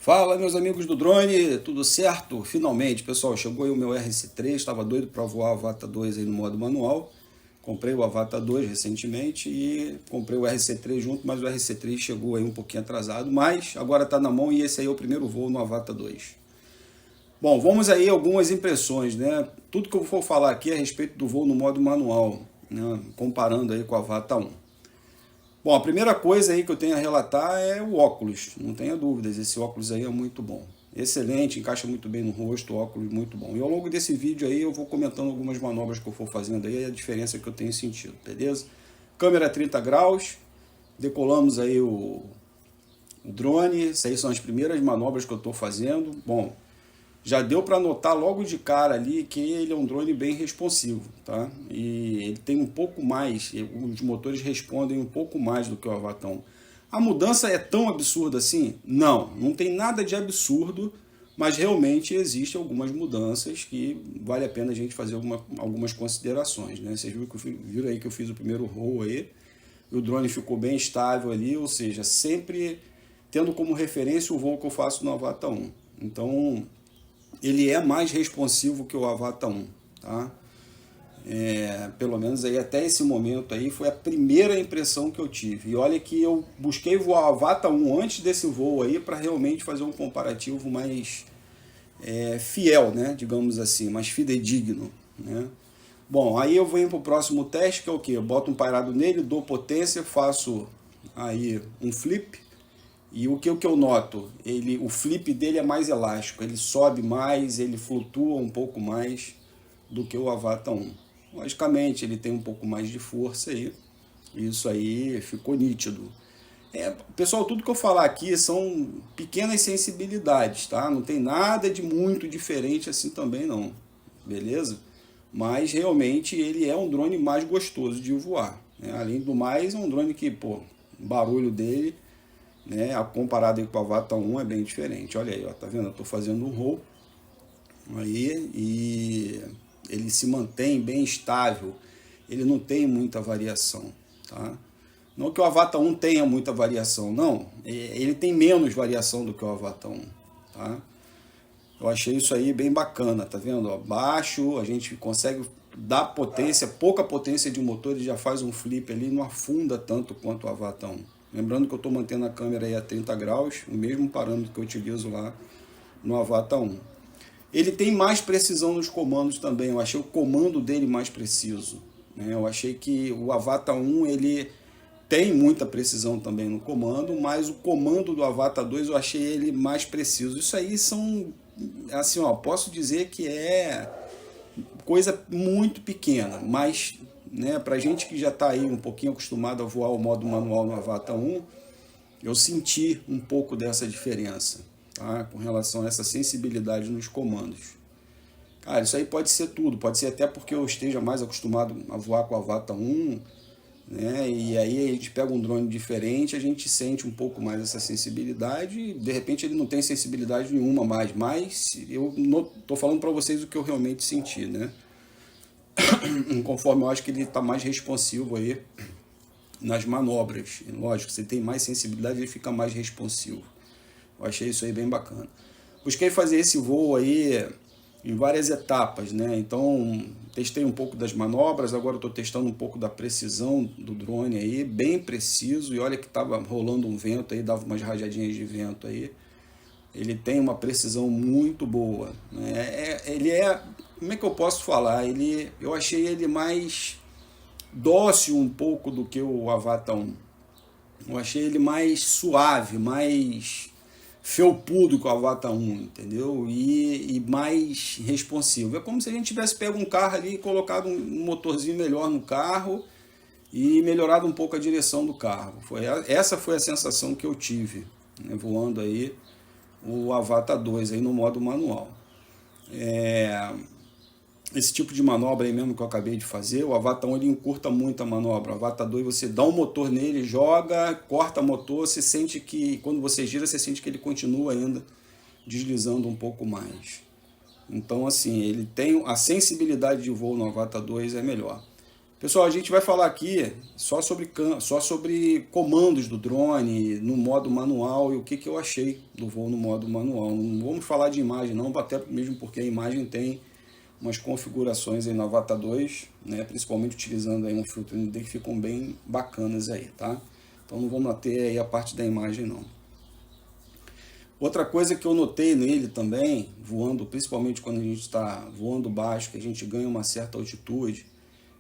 Fala, meus amigos do drone, tudo certo? Finalmente, pessoal, chegou aí o meu RC3, estava doido para voar o Avata 2 aí no modo manual. Comprei o Avata 2 recentemente e comprei o RC3 junto, mas o RC3 chegou aí um pouquinho atrasado, mas agora está na mão e esse aí é o primeiro voo no Avata 2. Bom, vamos aí algumas impressões, né? Tudo que eu vou falar aqui é a respeito do voo no modo manual, né? Comparando aí com o Avata 1. Bom, a primeira coisa aí que eu tenho a relatar é o óculos, não tenha dúvidas, esse óculos aí é muito bom. Excelente, encaixa muito bem no rosto, óculos muito bom. E ao longo desse vídeo aí eu vou comentando algumas manobras que eu for fazendo aí, a diferença que eu tenho sentido, beleza? Câmera 30 graus, decolamos aí o drone, essas aí são as primeiras manobras que eu estou fazendo. Bom, já deu para notar logo de cara ali que ele é um drone bem responsivo, tá? E ele tem um pouco mais, os motores respondem um pouco mais do que o Avata 1. A mudança é tão absurda assim? Não, não tem nada de absurdo, mas realmente existem algumas mudanças que vale a pena a gente fazer algumas considerações, né? Vocês viram aí que eu fiz o primeiro roll aí, e o drone ficou bem estável ali, ou seja, sempre tendo como referência o voo que eu faço no Avata 1. Então, ele é mais responsivo que o Avata 1, tá? Pelo menos aí até esse momento aí foi a primeira impressão que eu tive. E olha que eu busquei voar o Avata 1 antes desse voo aí para realmente fazer um comparativo mais fiel, né? Digamos assim, mais fidedigno, né? Bom, aí eu venho para o próximo teste, que é o que? Eu boto um pairado nele, dou potência, faço aí um flip. E o que eu noto? O flip dele é mais elástico, ele sobe mais, ele flutua um pouco mais do que o Avata 1. Logicamente, ele tem um pouco mais de força aí, isso aí ficou nítido. Pessoal, tudo que eu falar aqui são pequenas sensibilidades, tá? Não tem nada de muito diferente assim também não, beleza? Mas realmente ele é um drone mais gostoso de voar, né? Além do mais, é um drone que, pô, o barulho dele, né, comparado aí com o Avata 1 é bem diferente. Olha aí, ó, tá vendo? Eu tô fazendo um roll aí e ele se mantém bem estável. Ele não tem muita variação, tá? Não que o Avata 1 tenha muita variação, não. Ele tem menos variação do que o Avata 1, tá? Eu achei isso aí bem bacana, tá vendo? Ó, baixo, a gente consegue dar potência, pouca potência de motor, ele já faz um flip ali, não afunda tanto quanto o Avata 1. Lembrando que eu estou mantendo a câmera aí a 30 graus, o mesmo parâmetro que eu utilizo lá no Avata 1. Ele tem mais precisão nos comandos também, eu achei o comando dele mais preciso, né? Eu achei que o Avata 1 ele tem muita precisão também no comando, mas o comando do Avata 2 eu achei ele mais preciso. Isso aí são, assim, ó, posso dizer que é coisa muito pequena, mas, né, pra gente que já está aí um pouquinho acostumado a voar o modo manual no Avata 1, eu senti um pouco dessa diferença, tá? Com relação a essa sensibilidade nos comandos. Cara, isso aí pode ser tudo, pode ser até porque eu esteja mais acostumado a voar com o Avata 1, né? E aí a gente pega um drone diferente, a gente sente um pouco mais essa sensibilidade, e de repente ele não tem sensibilidade nenhuma mais, mas eu estou falando para vocês o que eu realmente senti, né? Conforme eu acho que ele está mais responsivo aí nas manobras. E, lógico, se tem mais sensibilidade, ele fica mais responsivo. Eu achei isso aí bem bacana. Busquei fazer esse voo aí em várias etapas, né? Então, testei um pouco das manobras, agora estou testando um pouco da precisão do drone aí, bem preciso, e olha que estava rolando um vento aí, dava umas rajadinhas de vento aí. Ele tem uma precisão muito boa, né? Ele é, como é que eu posso falar? Eu achei ele mais dócil um pouco do que o Avata 1. Eu achei ele mais suave, mais felpudo que o Avata 1, entendeu? E mais responsivo. É como se a gente tivesse pego um carro ali e colocado um motorzinho melhor no carro e melhorado um pouco a direção do carro. Essa foi a sensação que eu tive, né, voando aí o Avata 2 aí no modo manual. Esse tipo de manobra aí mesmo que eu acabei de fazer, o Avata 1 ele encurta muito a manobra. O Avata 2 você dá um motor nele, joga, corta o motor, você sente que quando você gira, você sente que ele continua ainda deslizando um pouco mais. Então assim, ele tem a sensibilidade de voo no Avata 2 é melhor. Pessoal, a gente vai falar aqui só sobre comandos do drone no modo manual e o que eu achei do voo no modo manual. Não vamos falar de imagem não, até mesmo porque a imagem tem umas configurações aí na Avata 2, né, principalmente utilizando aí um filtro ND que ficam bem bacanas aí, tá? Então não vamos ter aí a parte da imagem não. Outra coisa que eu notei nele também, voando, principalmente quando a gente está voando baixo, que a gente ganha uma certa altitude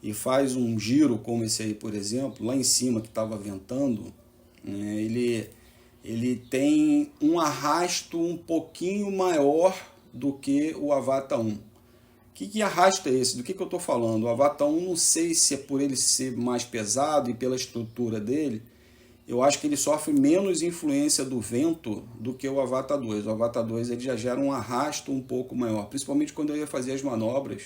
e faz um giro como esse aí, por exemplo, lá em cima que estava ventando, né, ele tem um arrasto um pouquinho maior do que o Avata 1. Que arrasto é esse? Do que eu estou falando? O Avata 1, não sei se é por ele ser mais pesado e pela estrutura dele, eu acho que ele sofre menos influência do vento do que o Avata 2. O Avata 2 ele já gera um arrasto um pouco maior, principalmente quando eu ia fazer as manobras.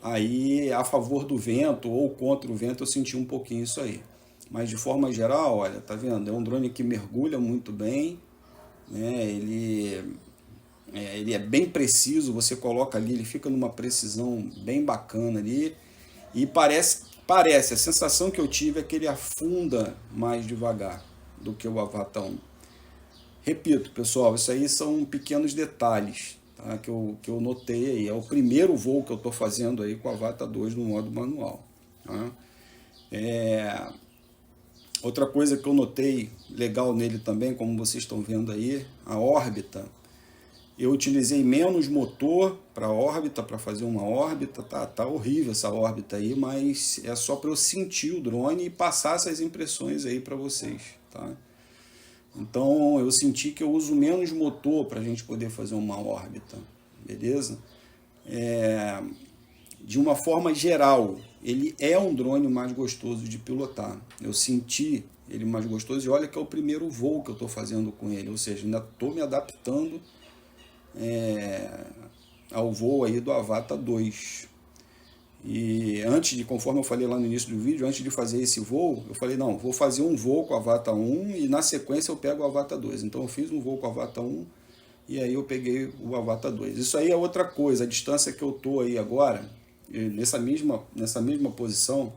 Aí, a favor do vento ou contra o vento, eu senti um pouquinho isso aí. Mas de forma geral, olha, tá vendo? É um drone que mergulha muito bem, né? Ele é bem preciso, você coloca ali, ele fica numa precisão bem bacana ali. E parece, a sensação que eu tive é que ele afunda mais devagar do que o Avata 1. Repito, pessoal, isso aí são pequenos detalhes, tá, que eu notei aí. É o primeiro voo que eu estou fazendo aí com o Avata 2 no modo manual. Tá? Outra coisa que eu notei legal nele também, como vocês estão vendo aí, a órbita. Eu utilizei menos motor para a órbita, para fazer uma órbita. Tá horrível essa órbita aí, mas é só para eu sentir o drone e passar essas impressões aí para vocês, tá? Então eu senti que eu uso menos motor para a gente poder fazer uma órbita, beleza? De uma forma geral, ele é um drone mais gostoso de pilotar. Eu senti ele mais gostoso e olha que é o primeiro voo que eu estou fazendo com ele, ou seja, ainda estou me adaptando ao voo aí do Avata 2. E conforme eu falei lá no início do vídeo, antes de fazer esse voo, eu falei, não, vou fazer um voo com o Avata 1 e na sequência eu pego o Avata 2. Então eu fiz um voo com o Avata 1 e aí eu peguei o Avata 2. Isso aí é outra coisa, a distância que eu tô aí agora, nessa mesma posição,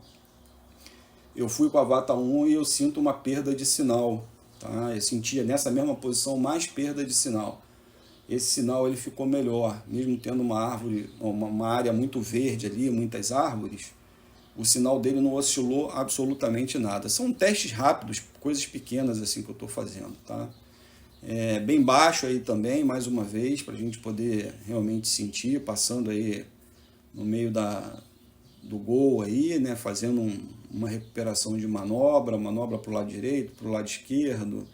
eu fui com o Avata 1 e eu sinto uma perda de sinal, tá? Eu sentia nessa mesma posição mais perda de sinal. Esse sinal ele ficou melhor, mesmo tendo uma área muito verde ali, muitas árvores, o sinal dele não oscilou absolutamente nada. São testes rápidos, coisas pequenas assim que eu estou fazendo, tá? Bem baixo aí também, mais uma vez, para a gente poder realmente sentir, passando aí no meio do gol aí, né, fazendo uma recuperação de manobra para o lado direito, para o lado esquerdo,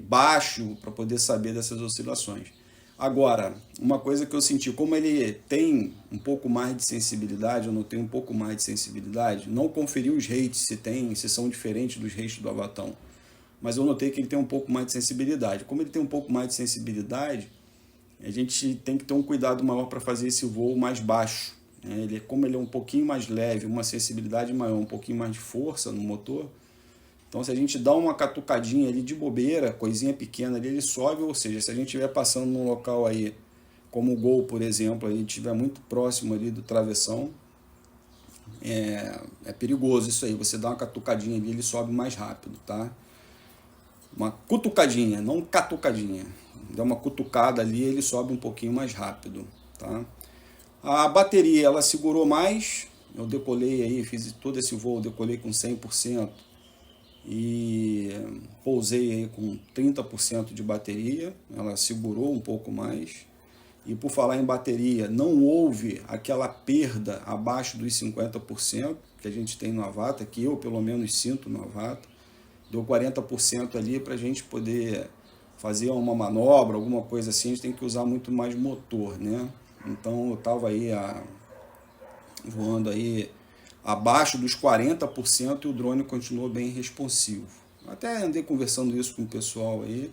baixo, para poder saber dessas oscilações. Agora, uma coisa que eu senti, como ele tem um pouco mais de sensibilidade, eu notei um pouco mais de sensibilidade, não conferi os rates se são diferentes dos rates do Avata 1, mas eu notei que ele tem um pouco mais de sensibilidade. Como ele tem um pouco mais de sensibilidade, a gente tem que ter um cuidado maior para fazer esse voo mais baixo. Como ele é um pouquinho mais leve, uma sensibilidade maior, um pouquinho mais de força no motor, então se a gente dá uma catucadinha ali de bobeira, coisinha pequena ali, ele sobe, ou seja, se a gente estiver passando num local aí, como o Gol, por exemplo, aí estiver muito próximo ali do travessão, é perigoso isso aí, você dá uma catucadinha ali, ele sobe mais rápido, tá? Uma cutucadinha, não catucadinha, dá uma cutucada ali, ele sobe um pouquinho mais rápido, tá? A bateria, ela segurou mais, eu decolei aí, fiz todo esse voo, decolei com 100%, e pousei aí com 30% de bateria, ela segurou um pouco mais. E por falar em bateria, não houve aquela perda abaixo dos 50% que a gente tem no Avata, que eu pelo menos sinto no Avata. Deu 40% ali para a gente poder fazer uma manobra, alguma coisa assim, a gente tem que usar muito mais motor, né? Então eu estava aí voando aí abaixo dos 40% e o drone continuou bem responsivo. Até andei conversando isso com o pessoal aí,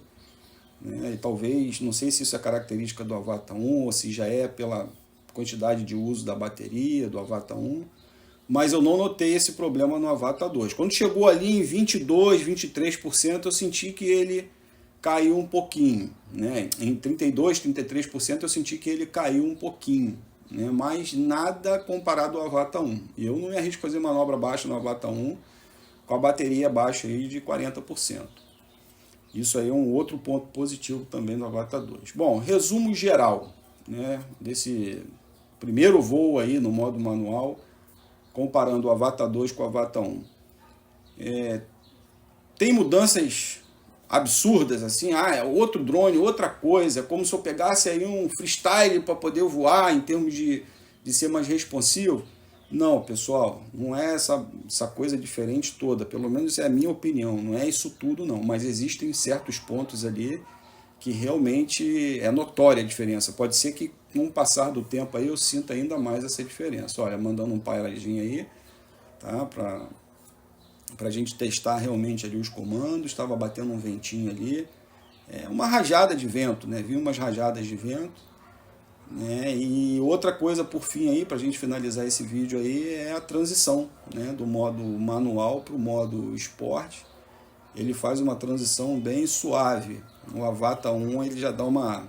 né? E talvez, não sei se isso é característica do Avata 1 ou se já é pela quantidade de uso da bateria do Avata 1, mas eu não notei esse problema no Avata 2. Quando chegou ali em 22%, 23%, eu senti que ele caiu um pouquinho, né? Em 32%, 33% eu senti que ele caiu um pouquinho, né? Mas nada comparado ao Avata 1. E eu não me arrisco a fazer manobra baixa no Avata 1 com a bateria baixa aí de 40%. Isso aí é um outro ponto positivo também no Avata 2. Bom, resumo geral, né, desse primeiro voo aí no modo manual, comparando o Avata 2 com o Avata 1. Tem mudanças absurdas, assim, é outro drone, outra coisa, como se eu pegasse aí um freestyle para poder voar em termos de ser mais responsivo. Não, pessoal, não é essa coisa diferente toda, pelo menos é a minha opinião, não é isso tudo não, mas existem certos pontos ali que realmente é notória a diferença. Pode ser que com o passar do tempo aí eu sinta ainda mais essa diferença. Olha, mandando um pairadinho aí, tá, para a gente testar realmente ali os comandos, estava batendo um ventinho ali, uma rajada de vento, né? Vi umas rajadas de vento, né? E outra coisa por fim aí, para a gente finalizar esse vídeo aí, é a transição, né, do modo manual para o modo esporte. Ele faz uma transição bem suave. O Avata 1 ele já dá uma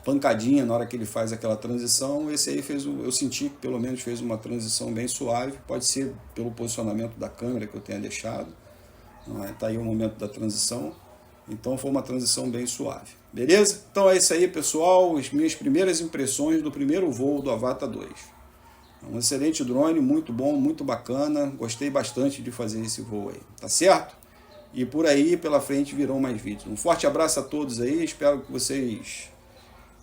pancadinha na hora que ele faz aquela transição. Esse aí eu senti que pelo menos fez uma transição bem suave. Pode ser pelo posicionamento da câmera que eu tenha deixado. Tá aí o momento da transição. Então foi uma transição bem suave. Beleza? Então é isso aí, pessoal. As minhas primeiras impressões do primeiro voo do Avata 2. Um excelente drone, muito bom, muito bacana. Gostei bastante de fazer esse voo aí. Tá certo? E por aí, pela frente, virão mais vídeos. Um forte abraço a todos aí. Espero que vocês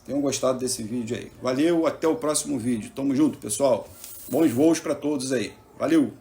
tenham gostado desse vídeo aí. Valeu, até o próximo vídeo. Tamo junto, pessoal. Bons voos para todos aí. Valeu!